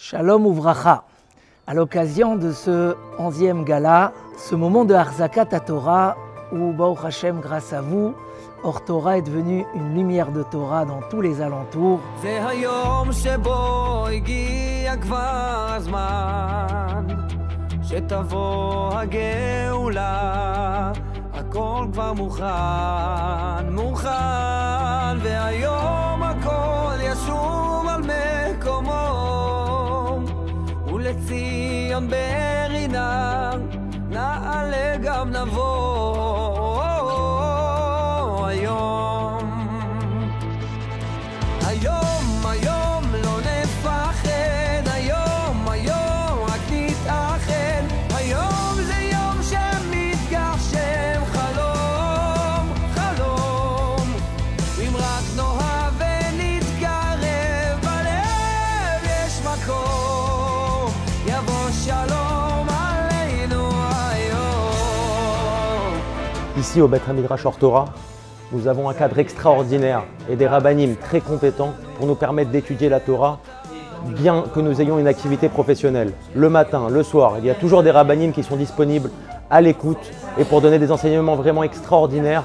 Shalom Uvracha. À l'occasion de ce 11e gala, ce moment de Harzakat Torah, où Baruch Hashem, grâce à vous, Or Torah est devenu une lumière de Torah dans tous les alentours. לציון ברינה נעלה גם נבוא היום לא נפחד היום רק נתאחד היום זה יום שמתגשם חלום אם רק נאהב ונתקרב בלב יש מקום Ici au Beth Midrash Or Torah, nous avons un cadre extraordinaire et des rabbanim très compétents pour nous permettre d'étudier la Torah, bien que nous ayons une activité professionnelle. Le matin, le soir, il y a toujours des rabbanim qui sont disponibles à l'écoute et pour donner des enseignements vraiment extraordinaires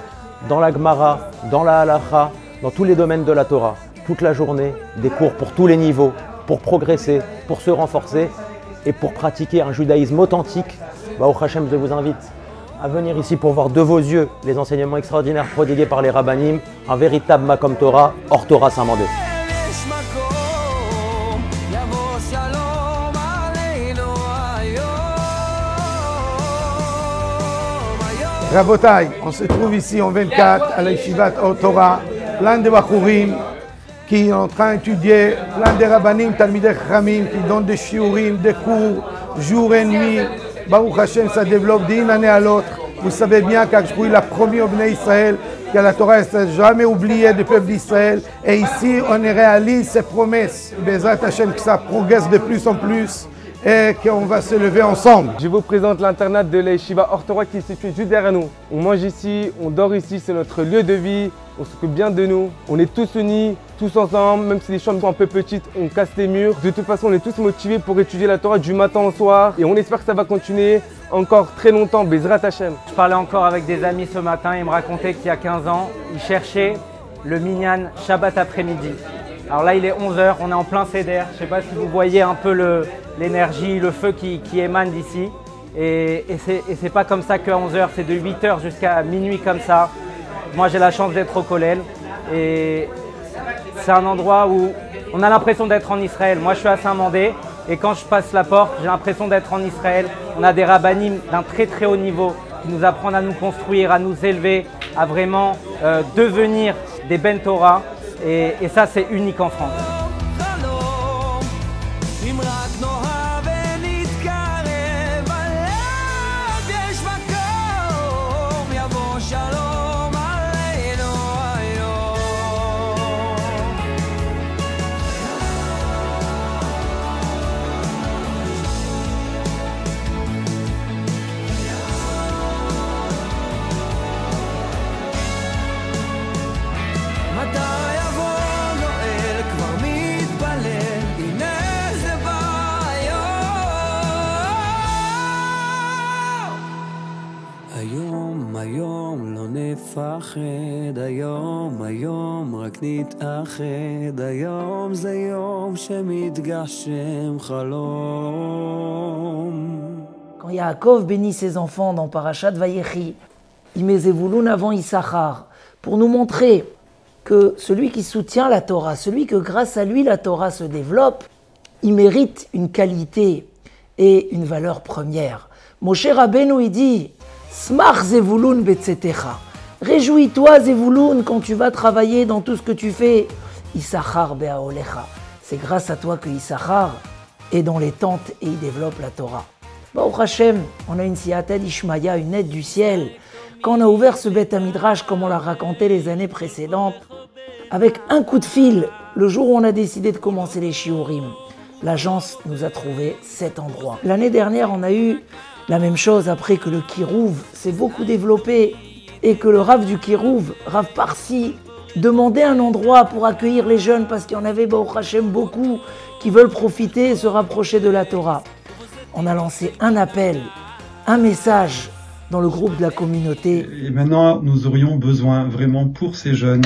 dans la Gemara, dans la Halacha, dans tous les domaines de la Torah. Toute la journée, des cours pour tous les niveaux, pour progresser, pour se renforcer et pour pratiquer un judaïsme authentique. Baruch Hashem, je vous invite à venir ici pour voir de vos yeux les enseignements extraordinaires prodigués par les rabbanim, un véritable Makom Torah, Or Torah Saint-Mandé. Rabotai, on se trouve ici en 24 à la Yeshivat Or Torah, plein de Bachurim qui est en train d'étudier, plein de rabbanim, talmidei chachamim, qui donnent des shiurim, des cours, jour et nuit. Baruch Hashem, ça développe d'une année à l'autre. Vous savez bien qu'Akshbou est la première au Bnei Israël, que la Torah n'est jamais oubliée du peuple d'Israël. Et ici, on réalise ses promesses. Bezrat Hashem, que ça progresse de plus en plus et qu'on va se lever ensemble. Je vous présente l'internat de la Yeshiva Or Torah qui est situé juste derrière nous. On mange ici, on dort ici, c'est notre lieu de vie. On s'occupe bien de nous, on est tous unis, tous ensemble, même si les chambres sont un peu petites, on casse les murs. De toute façon, on est tous motivés pour étudier la Torah du matin au soir et on espère que ça va continuer encore très longtemps, Bezrat Hashem. Je parlais encore avec des amis ce matin, ils me racontaient qu'il y a 15 ans, ils cherchaient le minyan Shabbat après-midi. Alors là, il est 11h, on est en plein Seder, je ne sais pas si vous voyez un peu l'énergie, le feu qui émane d'ici. Et c'est pas comme ça qu'à 11h, c'est de 8h jusqu'à minuit comme ça. Moi, j'ai la chance d'être au Kollel et c'est un endroit où on a l'impression d'être en Israël. Moi, je suis à Saint-Mandé et quand je passe la porte, j'ai l'impression d'être en Israël. On a des rabbanim d'un très très haut niveau qui nous apprennent à nous construire, à nous élever, à vraiment devenir des Ben Torah et ça, c'est unique en France. היום לא נפחד, היום רק נתאחד, היום זה יום שמתגשם חלום. Quand Yaakov bénit ses enfants dans Parashat Vayechi, il met Zevulun avant Issachar, pour nous montrer que celui qui soutient la Torah, celui que grâce à lui la Torah se développe, il mérite une qualité et une valeur première. Moshe Rabbeinu, il dit Smach Zevulun betzetecha. Réjouis-toi Zevulun quand tu vas travailler dans tout ce que tu fais. Issachar be'aolecha. C'est grâce à toi que Issachar est dans les tentes et il développe la Torah. Baruch Hashem, on a une siyata d'Ishmaya, une aide du ciel. Quand on a ouvert ce Beth Midrash, comme on l'a raconté les années précédentes, avec un coup de fil, le jour où on a décidé de commencer les shiurim, l'agence nous a trouvé cet endroit. L'année dernière, on a eu la même chose après que le Kirouv s'est beaucoup développé et que le Rav du Kirouv, Rav Parsi, demander un endroit pour accueillir les jeunes, parce qu'il y en avait, Baruch Hashem, beaucoup qui veulent profiter et se rapprocher de la Torah. On a lancé un appel, un message dans le groupe de la communauté. Et maintenant, nous aurions besoin vraiment pour ces jeunes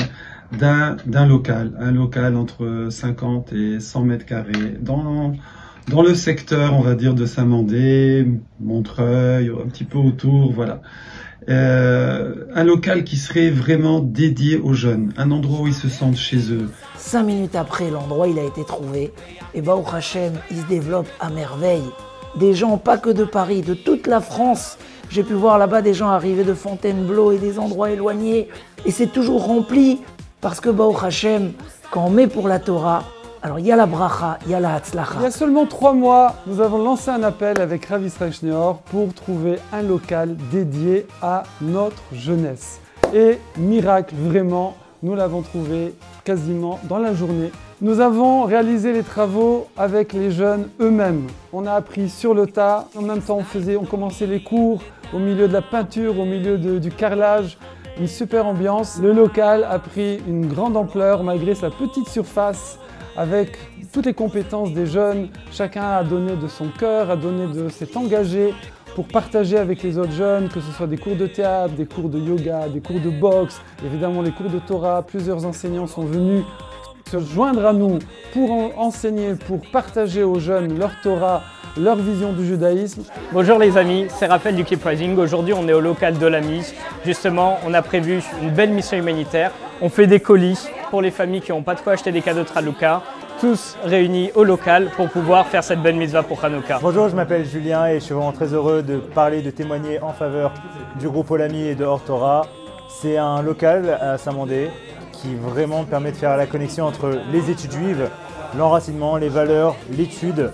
d'un local, un local entre 50 et 100 mètres carrés, dans le secteur, on va dire, de Saint-Mandé, Montreuil, un petit peu autour, voilà. Un local qui serait vraiment dédié aux jeunes, un endroit où ils se sentent chez eux. 5 minutes après, l'endroit il a été trouvé, et Baruch Hashem, il se développe à merveille. Des gens, pas que de Paris, de toute la France. J'ai pu voir là-bas des gens arriver de Fontainebleau et des endroits éloignés, et c'est toujours rempli. Parce que Baruch Hashem, quand on met pour la Torah, alors il y a la bracha, il y a la hatzlacha. Il y a seulement 3 mois, nous avons lancé un appel avec Rav Israël Schneor pour trouver un local dédié à notre jeunesse. Et miracle, vraiment, nous l'avons trouvé quasiment dans la journée. Nous avons réalisé les travaux avec les jeunes eux-mêmes. On a appris sur le tas, en même temps on commençait les cours au milieu de la peinture, au milieu du carrelage. Une super ambiance. Le local a pris une grande ampleur malgré sa petite surface avec toutes les compétences des jeunes. Chacun a donné de son cœur, s'est engagé pour partager avec les autres jeunes, que ce soit des cours de théâtre, des cours de yoga, des cours de boxe, évidemment les cours de Torah. Plusieurs enseignants sont venus se joindre à nous pour enseigner, pour partager aux jeunes leur Torah, leur vision du judaïsme. Bonjour les amis, c'est Raphaël du Keep Rising. Aujourd'hui on est au local de l'AMI. Justement, on a prévu une belle mission humanitaire. On fait des colis pour les familles qui n'ont pas de quoi acheter des cadeaux de Hanouka. Tous réunis au local pour pouvoir faire cette belle mitzvah pour Hanouka. Bonjour, je m'appelle Julien et je suis vraiment très heureux de parler, de témoigner en faveur du groupe Olami et de Or Torah. C'est un local à Saint-Mandé qui vraiment permet de faire la connexion entre les études juives, l'enracinement, les valeurs, l'étude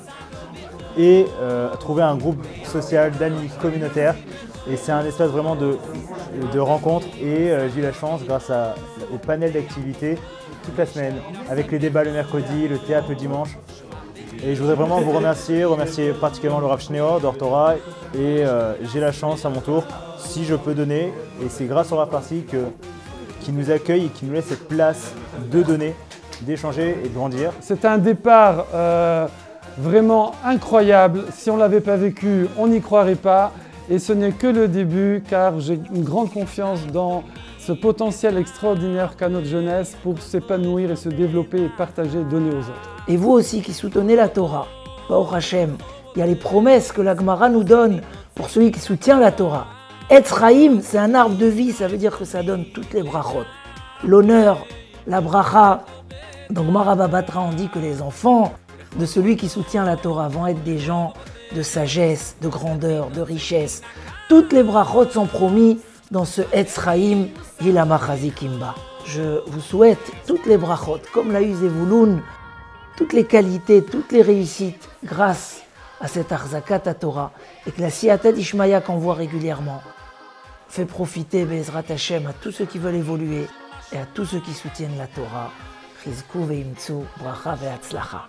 et trouver un groupe social d'amis communautaires. Et c'est un espace vraiment de rencontre et j'ai eu la chance, grâce au panel d'activités, toute la semaine, avec les débats le mercredi, le théâtre le dimanche. Et je voudrais vraiment vous remercier particulièrement le Rav Schneor d'Or Torah. Et j'ai la chance à mon tour, si je peux donner, et c'est grâce au Rav Parsi qui nous accueille et qui nous laisse cette place de donner, d'échanger et de grandir. C'est un départ vraiment incroyable. Si on ne l'avait pas vécu, on n'y croirait pas. Et ce n'est que le début, car j'ai une grande confiance dans ce potentiel extraordinaire qu'a notre jeunesse pour s'épanouir et se développer et partager et donner aux autres. Et vous aussi qui soutenez la Torah, Baruch Hashem, il y a les promesses que la Gemara nous donne pour celui qui soutient la Torah. Etz Chaim, c'est un arbre de vie, ça veut dire que ça donne toutes les brachot. L'honneur, la bracha. Dans Gemara Baba Batra, on dit que les enfants de celui qui soutient la Torah vont être des gens de sagesse, de grandeur, de richesse. Toutes les brachot sont promis dans ce Etz Chaim Hilama Chazikimba. Je vous souhaite toutes les brachot, comme l'a eu Zevouloun, toutes les qualités, toutes les réussites grâce à cette Arzakat à Torah, et que la Siyata d'Ishmaïa qu'on voit régulièrement fait profiter Be'ezrat Hashem à tous ceux qui veulent évoluer et à tous ceux qui soutiennent la Torah. Chizku ve'imtzu bracha ve'atzlacha.